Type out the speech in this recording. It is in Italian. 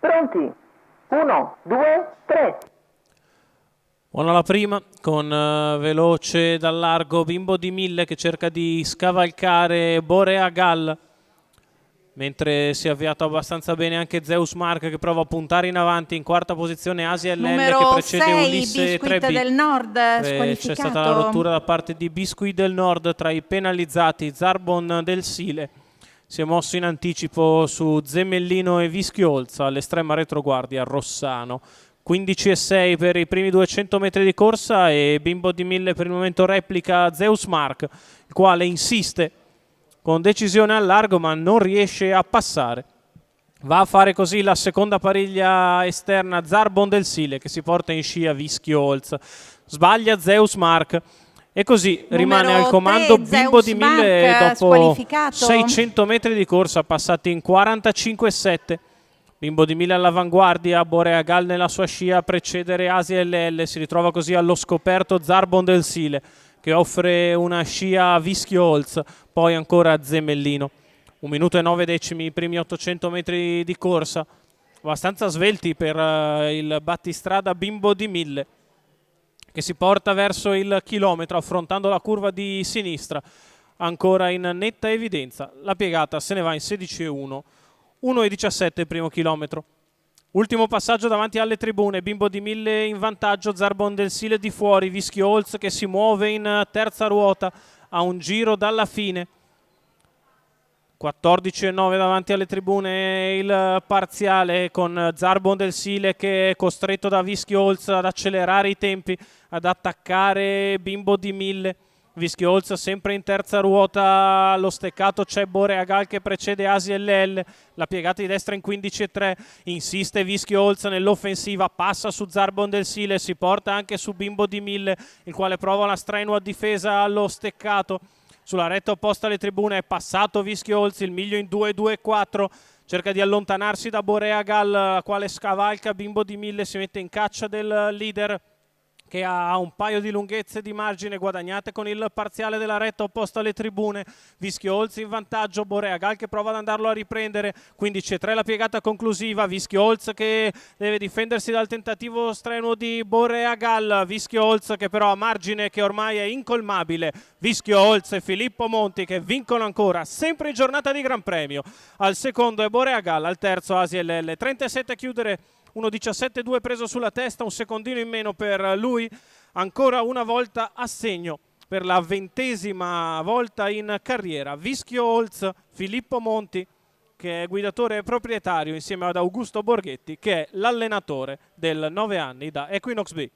Pronti? 1, 2, 3. Buona la prima, con veloce dal largo Bimbo di Mille che cerca di scavalcare Borea Gall, mentre si è avviato abbastanza bene anche Zeus Mark che prova a puntare in avanti. In quarta posizione Asia LL Numero che precede 6, Ulisse Biscuit 3B. del Nord, C'è stata la rottura da parte di Biscuit del Nord tra i penalizzati. Zarbon del Sile si è mosso in anticipo su Zemellino e Vischiolza all'estrema retroguardia Rossano. 15,6 per i primi 200 metri di corsa e Bimbo di Mille per il momento replica Zeus Mark, il quale insiste con decisione al largo ma non riesce a passare. Va a fare così la seconda pariglia esterna Zarbon del Sile che si porta in scia Vischiolza. Sbaglia Zeus Mark e così rimane al comando Bimbo di Mille dopo 600 metri di corsa passati in 45,7. Bimbo di Mille all'avanguardia, Borea Gall nella sua scia a precedere Asia LL, si ritrova così allo scoperto Zarbon del Sile che offre una scia a Vischiolz, poi ancora Zemellino. 1 minuto e 9 decimi i primi 800 metri di corsa, abbastanza svelti per il battistrada Bimbo di Mille che si porta verso il chilometro affrontando la curva di sinistra, ancora in netta evidenza. La piegata se ne va in 16,1. 1,17 il primo chilometro. Ultimo passaggio davanti alle tribune, Bimbo di Mille in vantaggio, Zarbon del Sile di fuori, Vischiolz che si muove in terza ruota a un giro dalla fine. 14,9 davanti alle tribune il parziale, con Zarbon del Sile che è costretto da Vischiolz ad accelerare i tempi, ad attaccare Bimbo di Mille. Vischiolz sempre in terza ruota, allo steccato c'è Borea Gall che precede Asia LL, la piegata di destra in 15,3, insiste Vischiolz nell'offensiva, passa su Zarbon del Sile, si porta anche su Bimbo di Mille, il quale prova una strenua difesa allo steccato. Sulla retta opposta alle tribune è passato Vischiolz, il miglio in 2,2,4, cerca di allontanarsi da Borea Gall, la quale scavalca Bimbo di Mille, si mette in caccia del leader che ha un paio di lunghezze di margine guadagnate con il parziale della retta opposta alle tribune. Vischiolz in vantaggio, Borea Gall che prova ad andarlo a riprendere. 15,3 la piegata conclusiva, Vischiolz che deve difendersi dal tentativo strenuo di Borea Gall. Vischiolz che però ha margine che ormai è incolmabile. Vischiolz e Filippo Monti che vincono ancora, sempre in giornata di Gran Premio. Al secondo è Borea Gall, al terzo Asia LL. 37 a chiudere. 1,17,2 preso sulla testa, un secondino in meno per lui, ancora una volta a segno per la 20ª volta in carriera. Vischiolz, Filippo Monti che è guidatore proprietario insieme ad Augusto Borghetti che è l'allenatore del 9 anni da Equinox B.